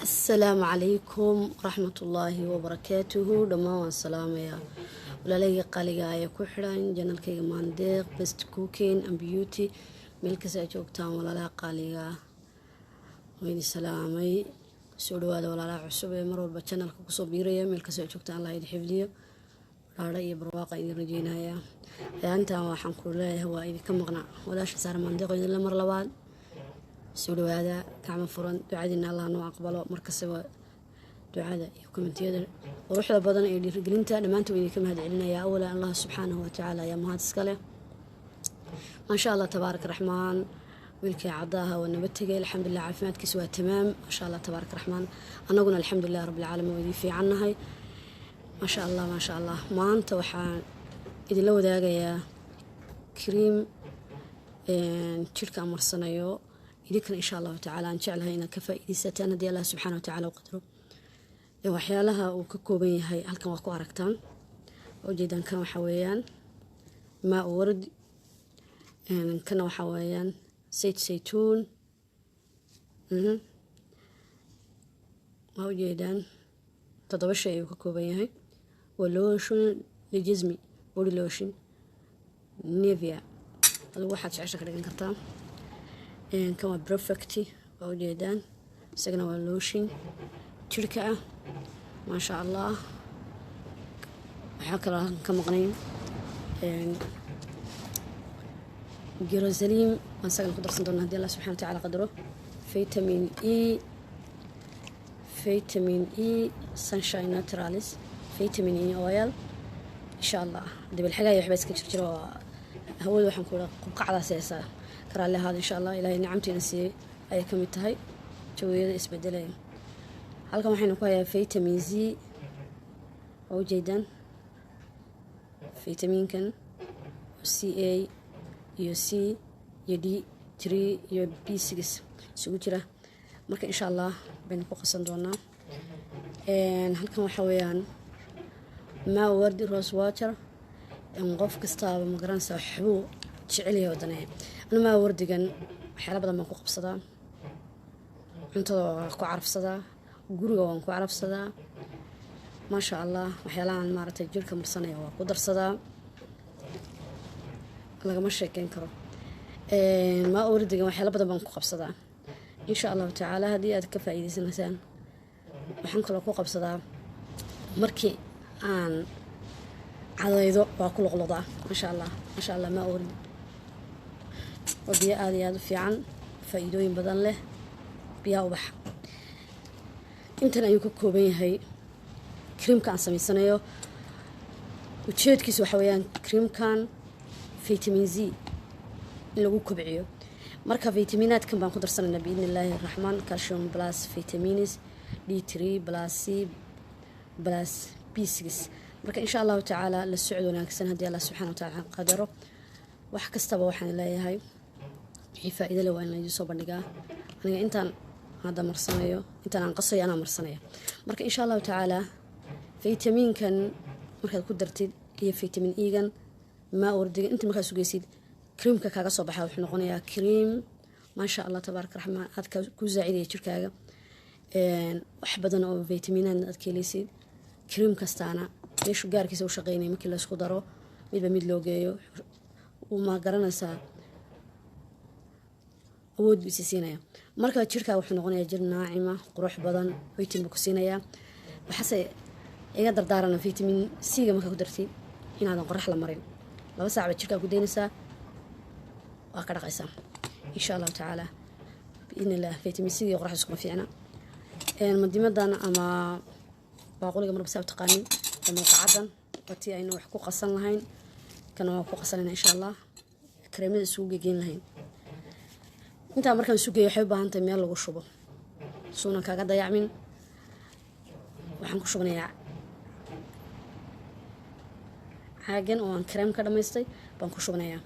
السلام عليكم ورحمة الله وبركاته. دمان السلام يا ولا قاليا يا كحران جنال كي مانديق بست كوكين ام بيوتي ملك ساجوكتان ولا قاليا وين سلامي سودواد ولا عصب مرور بجنال كوسو بيريا ملك ساجوكتان الله يحفظيه على أي برواقة إذا رجينا يا أنت وحن كله هو إذا كم مقنع ولا شيء صار مانديق إذا مر لواد سولو هذا كعم فرن دعادنا الله نوع قبله مركز سوا دعاء يكون تيادر وروح لبضن اللي رجلنته لما أنتوا إذا كم هذا علنا يا أولا الله سبحانه وتعالى يا مهات سكله ما شاء الله تبارك الرحمن ملك عضاها والنبتة الحمد لله عافيتك كسوة تمام ما شاء الله تبارك الرحمن أنا قلنا الحمد لله رب العالمين وذي في عنا هاي ما شاء الله ما شاء الله ما أنت وحان إذا لو ذاك يا كريم تلك أمر صنايو يذكر إن شاء الله تعالى إن شاء الله هنا كفائدة ستان دي الله سبحانه وتعالى وقدره وحيالها وككوبين هاي هل كان وقو عركتان وجيدا كانوا حويان ماء ورد كانوا حويان زيت زيتون وجيدا تضوى شيء وككوبين هاي ولوشن لجزمي بولي لوشن نيفيا هذا واحد عشرة كده كرتان كما بروفكتي وجيدان سجنا واللوشين تركة ما شاء الله حكرا كم غنيم جيروزاليم ما سجنا قدر صندوقنا هدي الله سبحانه وتعالى قدره فيتامين إي سانشاين ناتراليس فيتامين إي أويل إن شاء الله دي بالحاجة يحبس كتير هو اللي حنقوله قاعدة سياسة كرالي هذا إن شاء الله إلهي نعمتي نسي أي كم يتهي جوية إسبدلين هلكم الحين نقول فيتامين زي أو جيدا فيتامين كان سي اي يو سي يو دي 3 يو بي 6 سوتيرا مركا إن شاء الله بينكم قصندونا هلكم حويان ما ورد روز واتر نقف كستاب مقران سحبو تشعليه ودنيه أنا ما وردقن حلا بدل ما نكون قبصدا أنت كعرف صدا وجوري وان كعرف صدا ما شاء الله وحيلا عن مارة الجيل كمرسانية وقدر صدا لقى مشي كين كرو ما وردقن وحيلا بدل ما نكون قبصدا إن شاء الله تعالى هذه أذكر إيدي سنتين وحنك لو قبصدا مركي عن عضيضو وكل غلطة ما شاء الله ما أورد وبيا آدي في عن فايدوين بدن له بيا وبح انت لا يمكن كوبين هاي كريم كان سمي سنيو وتشيد كيسو حويان كريم كان فيتامين زي لو كبعيو مركا فيتامينات كم بنقدر سنة بإذن الله الرحمن كالسيوم بلاس فيتامينز دي 3 بلاس سي بلاس بي 6 marka insha Allah ta'ala la socdo wanaagsan hadii Allah subhanahu wa ta'ala qadaro wax kastaba waxaan leeyahay faa'iido leh waan la soo bandhigaa aniga intaan hada marsanayo intaan aan qasay ana marsanaya marka insha Allah ta'ala fitamiinkan markaad ku dartid iyo fitamiin E-gan ma ordiga inta markaad sugaysid creamka kaaga soo baxaa wuxuu noqonayaa cream ma sha Allah tabaaraka rahmaan aad ku zaaciday jirkaaga wax badan oo fitamiinada aad ka helaysid cream kastaana meeshu gaarkiisa u shaqeynay markii la isku daro midba mid loo geeyo uma garanaysaa awood bisi siinaya marka jirka wuxuu noqonayaa jir naacima qurux badan vitamin ku siinaya waxaase iga dardaarana vitamin C ga marka ku dartid inaadan qorax la marin 2 saac jirka ku deynaysaa waa ka dhaqaysaa insha Allah ta'ala biinillah vitamin C ga qorax isku fiicna madimadan ama باقولي قمر بسبب تقانين كما قعدن وتي أنه وحكو قصن لهين كانوا وحكو قصننا إن شاء الله كريمة السوق جين لهين أنت أمريكا السوق يحبها أنت ميال لو شبه سونا كعدا يعمل وحنكو شغني حاجن وان كريم كذا ما يستي بنكو شغني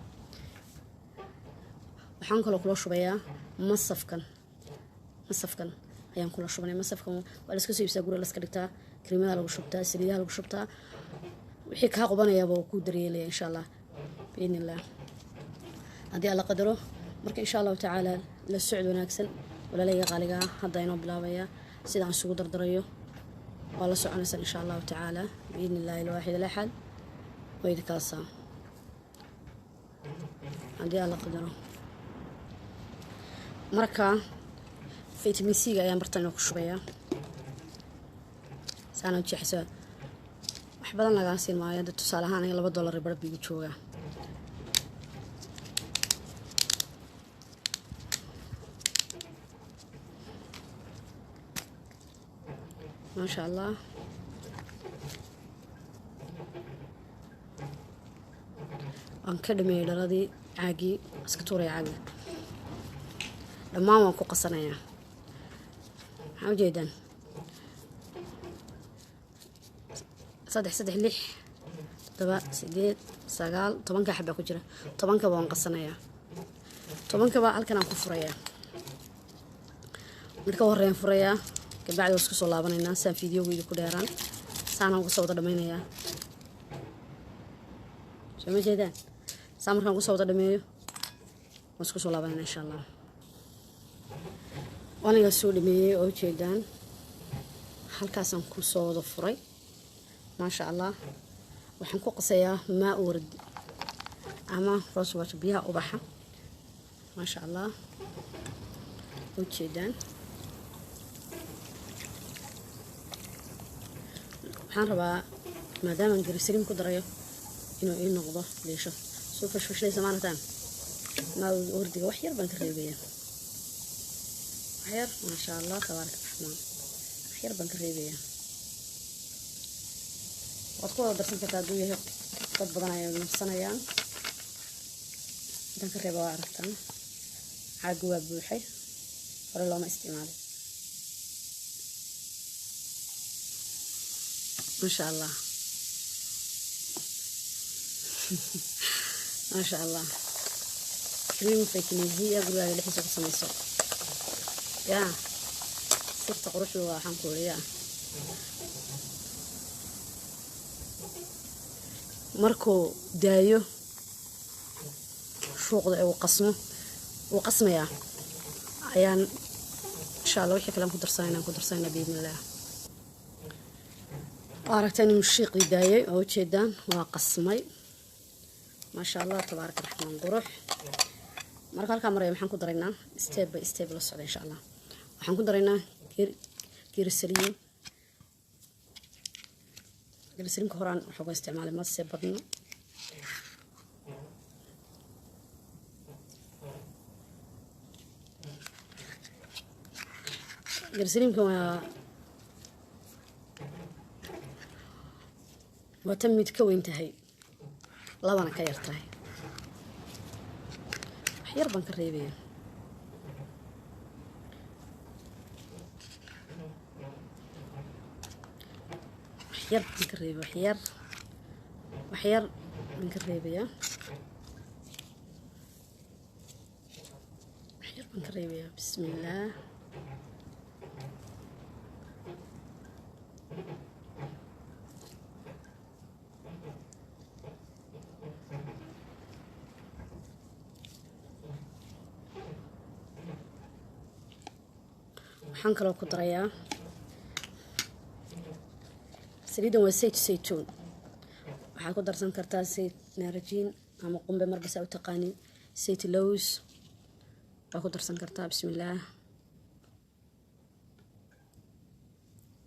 وحنكو لو كل شوية مصفكن ayaan kula shubnay masafka wala iska soo iibsaa guriga la iska dhigtaa creamada lagu shubtaa saliidaha lagu shubtaa wixii ka qabanayaba ku dareelay insha Allah biinillah hadii alla qadaro marka insha Allah ta'ala la socdo wanaagsan wala la yaqaaliga hadda inoo bilaabaya sidaan isugu dardarayo waa la soconaysaa insha allahu tacaala biidni illaahi alwaaxid alaxad waa idinkaasaa haddii alla qadaro. marka vitamin C-ga ayaan bartan ku shubayaa saana jeexisa wax badan lagaa siin maayo. hadda tusaale ahaan aniga $2 bar bigu joogaa. maasha allah waan ka dhameeyay dhaladii caagii iska tuuraya caagii dhammaan waan ku qasanayaa. maxaa ujeedaan 3 6 6 7 8 9 10 xabba ku jira. 10 waan qasanayaa. 10 baa halkan aan ku furayaa. marka horeen furayaa kabacdi waan isku soo laabanaynaa saan fiidiyowgayda ku dheeraan saanaan ugu soo wada dhammaynayaa. soo ma jeedaan saan markaan ugu soo wada dhameeyo waan isku soo laabanaynaa insha allah. waaniga soo dhameeyey oo jeedaan halkaasaan ku soo wada furay maasha allah. waxaan ku qasayaa maa wardi ama rose water biyaha ubaxa maasha allah oo jeedaan. waxaan rabaa maadaama glycerin ku darayo inuu ii noqdo liisho soo fashfashlaysa maanataan maa wardiga wax yar baan ka reebaya wax yar maasha allah tabaaraka raxmaan wax yar baan ka reebaya. waad ku wada darsan kartaa hadduu yahay dad badan ayaa nafsanayaan. intaan ka reeba waa aragtaan caagga waa buuxay hore looma isticmaalay maasha allah maasha allah. cream vitamin C gurigaaga dhexdiisa ku samayso yaa sirta quruxdu waa waxaan kuuriyaa. markuu daayo shuuqda uu qasmo uu qasmayaa ayaan insha allah wixii kale aan ku darsanayna biidnillah. aragtaan inuu shiiqii daayay oo jeedaan waa qasmay maasha allah tabaaraka raxmaan qurux. marka halkaa maraya maxaan ku daraynaa step by step la socda insha allah. waxaan ku daraynaa glycerinka horaan waxooga isticmaalay mase badno. glycerinka waa tan mid ka weyn tahay labana ka yar tahay wax yar baan ka reebaya. yar baan ka reebaya wax yar baan ka reebaya wax yar baan ka reebaya bismillaah. waxaan kaloo ku darayaa saliidan waa sayt saytuun. waxaad ku darsan kartaa sayt naarajiin ama qumbe marba saa u taqaanin. sayt lows waa ku darsan kartaa bismillaah.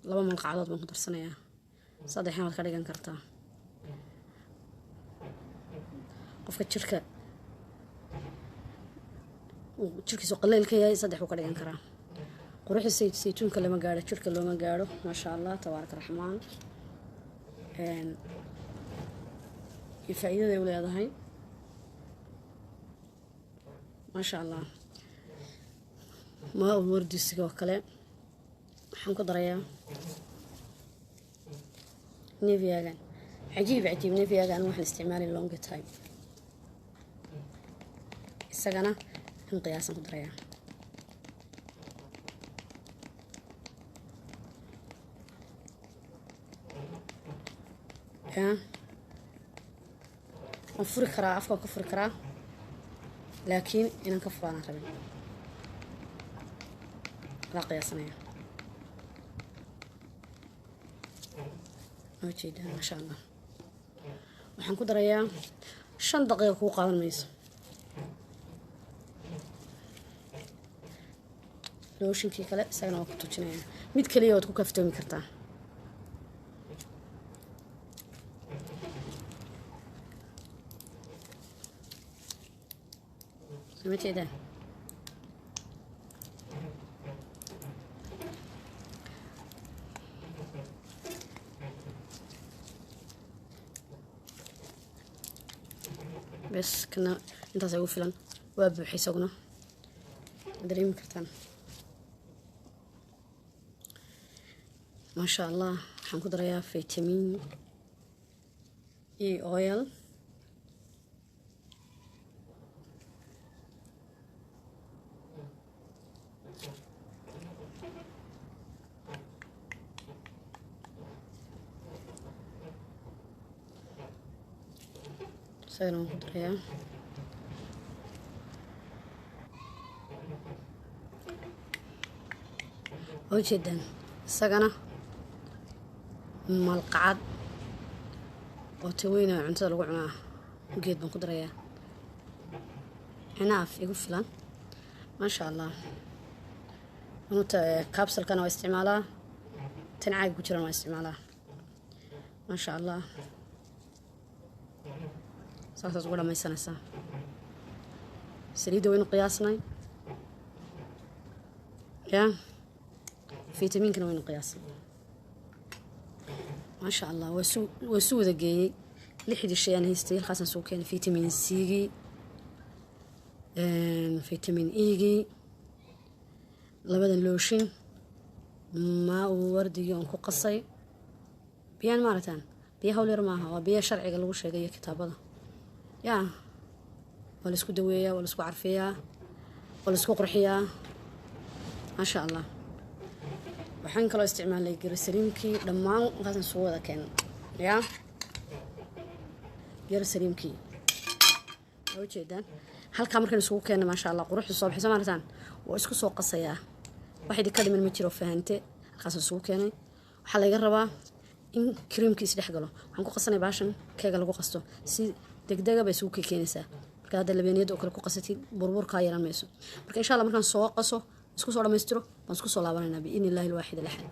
2 malqacdood baan ku darsanayaa 3 waad ka dhigan kartaa. qofka jirkiisu qallayl ka yahay 3 wuu ka dhigan karaa. quruxda saytuunka lama gaadho jirka looma gaadho maasha allah tabaaraka raxmaan. iyo faa'iidada ay leedahay maasha allah. maa wardi sidoo kale waxaan ku darayaa neviagan cajiib neviagan waxaan isticmaalay long time isagana in qiyaasan ku darayaa. waan furi karaa afkaan ka furi karaa laakiin inaan ka furaanaan rabin laa qiyaasanaya وجهي ما شاء الله waxaan ku darayaa 5 daqiiqo ku qaadan mayso looshinkii kale isagana waa ku tujinaya mid kaliya waad ku kaftoomi kartaa سمعتي بس كنا انت سوي فلان واب حيسونا دريم كرتان ما شاء الله حنقدر يا فيتامين اي اويل سيرون قدريا جدا سجنة ملقعد وتوينا عند الوعمة وجيت بنقدريا عناف يقول فلان ما شاء الله أنت كابسل كانوا استعمالها تنعق بجرا ما استعمالها ما شاء الله صارت تقول ما يسنسا سريد وين قياسنا يا فيتامين كانوا وين قياس ما شاء الله وسو ذقي لحد الشيء أنا هيستيل خاصة سو كان فيتامين سي فيتامين إيجي لبدا اللوشين ما وردي يوم قصي بيان مارتان بيها ولي رماها وبيها شرعي قالوا شيء جاي كتاب هذا يا ولا اسكو دوية ولا اسكو عرفية ولا اسكو قرحية ما شاء الله وحين كلا استعمال لي جرسليمكي لما غادي نسوي هذا كان يا جرسليمكي وجدا هل كامر نسوي كان ما شاء الله قروح الصبح سمارتان واسكو سوق قصية واحد يكلم المتر وفهمته خاصة نسوي كان وحلا يقربه إن كريمكي يسدح قاله عنكو قصني باشن كيغا لغو قصتو سي degdega bay suuqi keenaysaa marka hada labeeniyada oo kale ku qasatid burburka ay yaraan mayso marka insha Allah markaan soo qaso isku soo dhameystiro baan isku soo laabanayna bi in ilaahi alwaahid alahad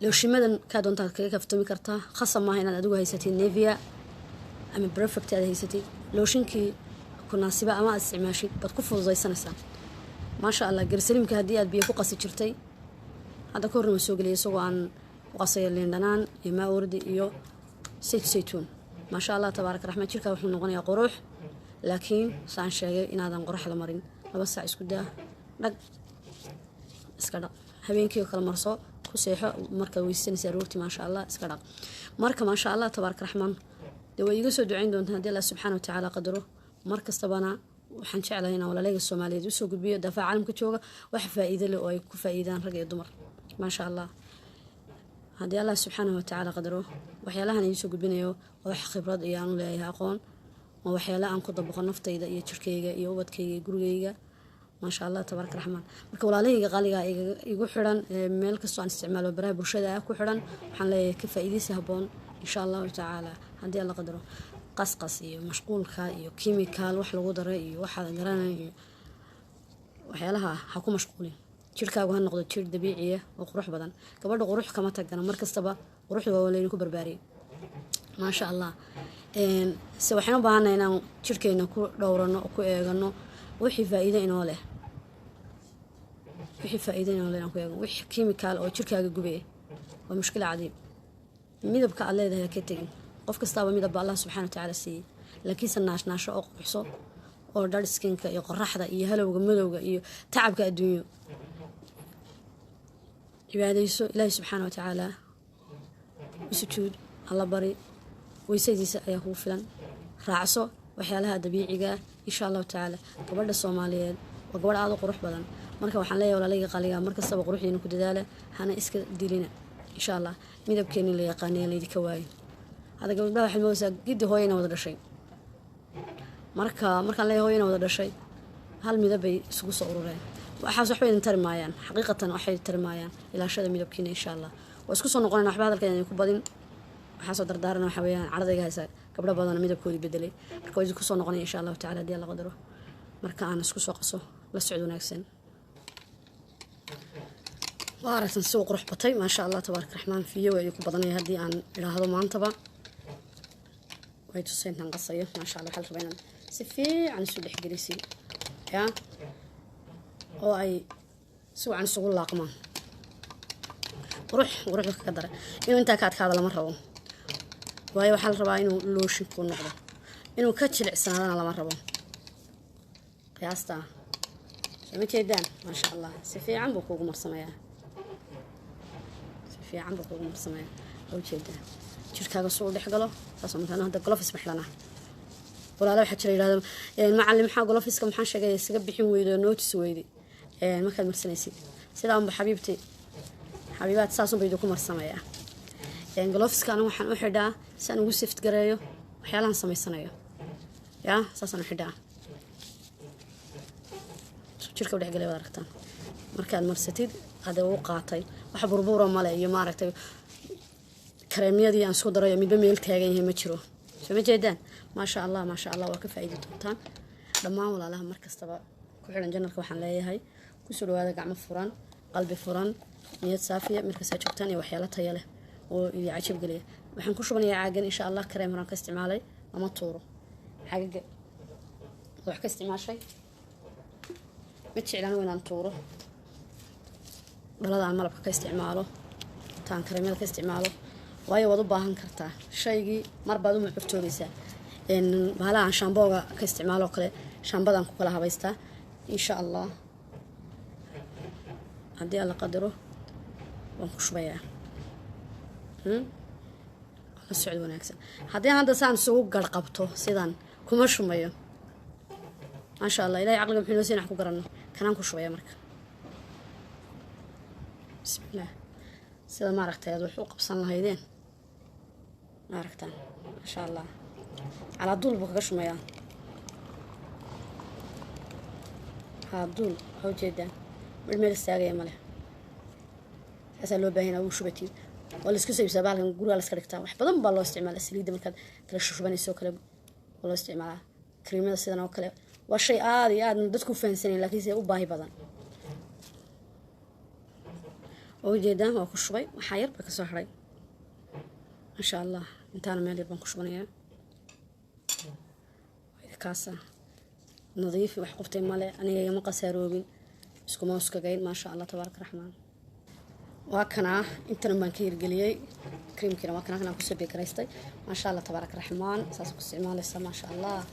loo shimadan ka doonta kaga kaftami kartaa khasab ma inaad adigu haysatid Nivea ama Perfect aad haysatid looshinkii ku naasiba ama isticmaashid bad ku fududaysanaysaa ma sha Allah garsalimka hadii aad biyo ku qasi jirtay hada ka horreeyay soo galiyay soo aan qasay leendhanaan iyo ma wardi iyo saytuun ما شاء الله تبارك الرحمن شركة وحنا نغني قروح لكن سان شيء إن هذا قروح المرين بس عايز كده رج اسكدا هبين كيو كل مرصو كسيحة مركب ويستني سيروتي ما شاء الله اسكدا مركب ما شاء الله تبارك الرحمن دو يجلسوا عندهم هذا الله سبحانه وتعالى قدره مركز طبعا وحنشع علينا ولا لاقي الصومالي دوسوا قلبيه دفع عالم كتشوجا وحفائدة له أي كفائدان رجع الدمر ما شاء الله هذا الله سبحانه وتعالى قدره وحيالها نيسو قلبينيو وح خبرات إيانو لأيها أقون وحيالها أنكو طبقا نفتيدا إيا تشركيغا إيا وبدكيغا قروغيغا ما شاء الله تبارك الرحمن marka walaalahayga qaaliga igu xiran meel kasto aan isticmaalo baraha bulshada ku xiran waxaan leeyahay ka faa'iideysi haboon insha Allah ta'ala hadii Allah qadaro qasqas iyo mashquulka iyo chemical wax lagu daray iyo waxa garanayo waxyaalaha ha ku mashquulin jirkaagu ha noqdo jir dabiici ah oo qurux badan gabadha qurux kama tagana mar kastaba quruxdu waa leeyahay ku barbaariyo ma sha Allah se waxaan u baahanahay inaan jirkeena ku dhowrano ku eegano wixii faa'iido inoo leh wixii faa'iido inoo leh ku eegano wixii chemical oo jirkaaga gubay waa mushkil cadiib midabka aad leedahay ka tagin qof kastaba midab Allah subhanahu wa ta'ala si laakiin sanaashnaasho oo quruxso oo dhar skinka iyo qorraxda iyo halowga madowga iyo tacabka adduunyo cibaadayso Ilaahay subhanahu wa ta'ala sujuud Allah bari ويسيديس أيه هو فلان رعصو وحيالها دبيعية إن شاء الله تعالى قبل الصوماليين وقبل هذا قروح بدن مركب وحنلاقي ولا لاقي قليا مركب سبق قروح ينو كدالة هنا إسك ديلنا إن شاء الله ميدا بكيني اللي يقاني اللي دكواي هذا قبل بلا واحد موسى قد هو ينا وذا شيء مركب لا هو ينا وذا شيء هل ميدا بيسقو صورة وحاس وحوي نترمايان حقيقة وحي ترمايان إلى شذا ميدا بكيني إن شاء الله واسكو سو نقولنا waxba hadalkeena ku badin waxa soo dardaarana waxa weeyaan ardayga haysa gabdho badan midabkoodi bedelay marka way isku soo noqonay insha Allah ta'ala hadii la qadaro marka aan isku soo qaso la socod wanaagsan waaratan soo qurux batay ma sha Allah tabaaraka raxmaan fiyo way ku badanay hadii aan ilaahdo maantaba way tusayntan qasayo ma sha Allah hal rabayna si fiican isu dhexgelisi ya oo ay soo aan sugu laaqmaan قروح كدر إنه أنت كات هذا لما ربوا وهي وحال ربا إنه لوشن كون نقطة إنه كتشل عسنا لما ربوا قياسته سميت يدان ما شاء الله سفي عم بقوق مرسمية سفي عم بقوق مرسمية أو جدا شركة قصول دحقله تصمت أنا هذا قلوف اسمح لنا ولا لا حتى هذا المعلم حق قلوف اسكم حنشة جاي يسقب بحين ويدو نوتس ويدي ما كان مرسنيسي سلام بحبيبتي حبيبات ساسون بيدوكم مرسمية يعني قلوفس كانوا وحن وحدا سنو سفت قرايو وحيالان سمي سنايو يا ساسون وحدا شركة ودح قلي وداركتان مركان مرستيد هذا وقاطي وحبربورة مالي ما عرفتي كريمية دي أنسو درايو ميد بميل تاجين هي متشرو شو مجدان ما شاء الله ما شاء الله وكيف عيد توتان لما ولا لها مركز تبع كحول جنة وحن لاقي هاي كسروا هذا قعم فران قلبي فران نيت صافية مركز هجوتان وحيالتها يله ويعجب قليه وحن كل شو بني عاجن إن شاء الله كريم رانك استعمالي وما طوره حاجة وحكي استعمال شيء متشعلان وين نطوره بلاد عمل بك استعماله تان كريميل كاستعماله واي وضو باهن كرتا شيغي مر بعد ما عفتوريسا ان بhala aan shaambooga ka isticmaalo kale shaambadan ku kala habaysta insha Allah hadii alla qadaro waan ku shubayaa la socod wanaagsan hadii aan saan soo gal qabto sidan kuma shumayo ma sha Allah ilaahay aqliga wuxuu siinaa ku garanno kanaan ku shubaya marka bismillah sida ma aragtay wuxuu qabsan lahaydeen ma aragtaan ma sha Allah على طول بقش مياه هادول هو جدا بالميل الساقية ماله أسألوا بهنا وشو بتي ولا سكسي بسبالها نقول على سكرتها وحبضن بالله استعمال السليد من كذا ترى شو بني سو كلب والله استعمالها كريمة السيدنا وكلب والشيء عادي ندتكم فين سنين لكن زي وباهي بدن وجدا ما كل شوي وحير بكسرحي ما شاء الله انت أنا مالي بنكش بنيه كاسة نظيف وحقفتي ماله أنا يوم قصيروبين اسكو ماسكا جاين ما شاء الله تبارك الرحمن وكنا انت لما كير قليي كريم كنا كنا كسبي كريستي ما شاء الله تبارك الرحمن اساس استعمال لسه ما شاء الله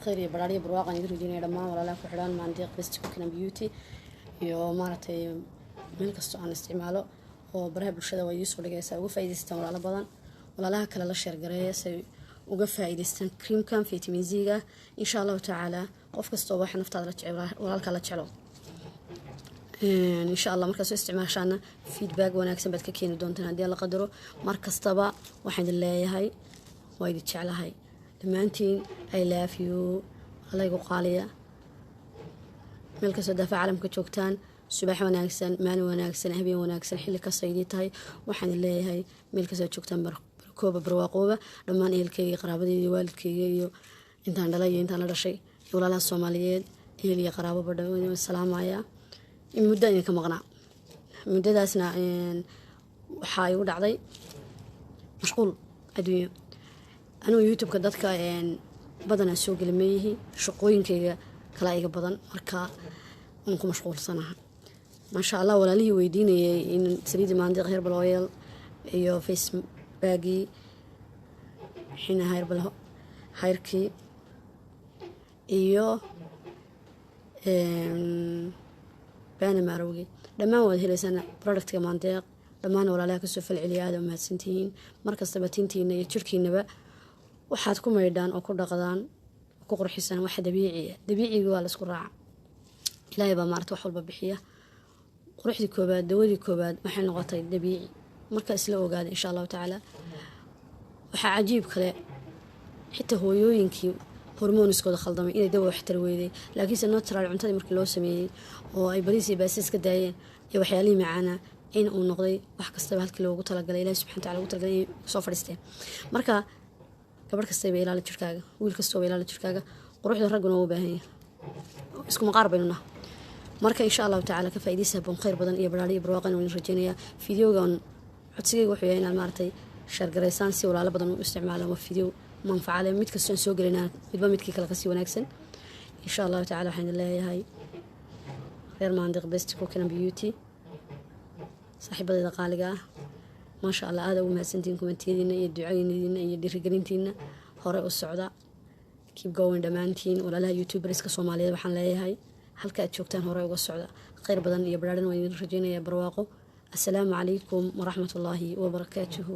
خيري براري برواقه يديروا دينا دمان ولا لا فحران ما عندي بس كنا بيوتي يو مارتي من كستو aan isticmaalo oo baraha bulshada way isoo dhigaysaa ugu faa'iideystaan walaalo badan walaalaha kale la share gareeyay uga faa'iideystaan cream kan vitamin Z-ga insha Allah ta'ala qof kasto waxa naftaada la jecel walaalka la jecelo insha Allah markaas isticmaashana feedback wanaagsan baad ka keeni doontaan hadii la qadaro mar kastaba waxaan leeyahay waa idin jecelahay dhamaantiin I love you Allah igu qaaliya meel kasta daafa caalamka joogtaan subax wanaagsan maalin wanaagsan habeen wanaagsan xilli kasta ay tahay waxaan leeyahay meel kasta joogtaan كوبا برواقوبة لما إلكي قرابتي والدكي iyo intaan dhalay intaan la dhashay walaalaha Soomaaliyeed iyo qaraabo badhow salaamaya in muddo ay ka maqnaa muddadaasna waxa ay u dhacday mashquul adduunyo anuu YouTube ka dadka badan soo galmeeyay shaqooyinkayga kala iga badan marka aan ku mashquulsanahay ma sha Allah walaalihii weydiinayay in saliid maandiq herbal oil iyo Facebook باقي حين هيربله هيركي إيوه بان معروقي لما هو هلا سنة برودكت كمان داق لما أنا ولا لا كسوف العليا هذا ما سنتين مركز تبتين يتركي نبأ وحاتكم ميدان أو كل قضان وكقر حسن واحد دبيعي جوال سكراع لا يبقى مارت وحول ببحية قرحي كوباد دودي كوباد ما حين غطي دبيعي markaas la ogaado insha Allah ta'ala waxa cajiib kale xitaa hooyooyinkii hormooniskooda khaldamay inay dawo waxtar weeyday laakiin natural cuntadii markii loo sameeyay oo ay bariis iyo baasas ka daayeen iyo waxyaalihii macaana in uu noqday wax kastaba halkii loogu talagalay ilaahay subxaana watacaala ugu talagalay inay soo fadhiisteen marka gabadh kastaba ilaali jirkaaga wiil kastaba ilaali jirkaaga quruxda ragguna waa u baahan yahay isku maqaar baynu nahay marka insha allahu tacaala ka faa'iidaysa bon khayr badan iyo baraari iyo barwaaqo inaan rajeynayaa fideogan codsigayga wuxuu yahay inaad maaragtay shaargaraysaan si walaalo badan u isticmaalaan waa fideo manfaco leh mid kastoo aan soo gelinaa midba midkii kale kasii wanaagsan insha allahu tacaala waxaan leeyahay reer maandiq best cooking and beauty saaxiibadeeda qaaliga ah maasha allah aada ugu mahadsantihiin kumentiyadiina iyo ducooyinadiina iyo dhiirigelintiina hore u socda keep going dhammaantiin walaalaha youtuberska soomaaliyeed waxaan leeyahay halka aad joogtaan hore uga socda khayr badan iyo baraarina waan idin rajeynayaa barwaaqo assalaamu calaykum waraxmatullaahi wabarakaatuhu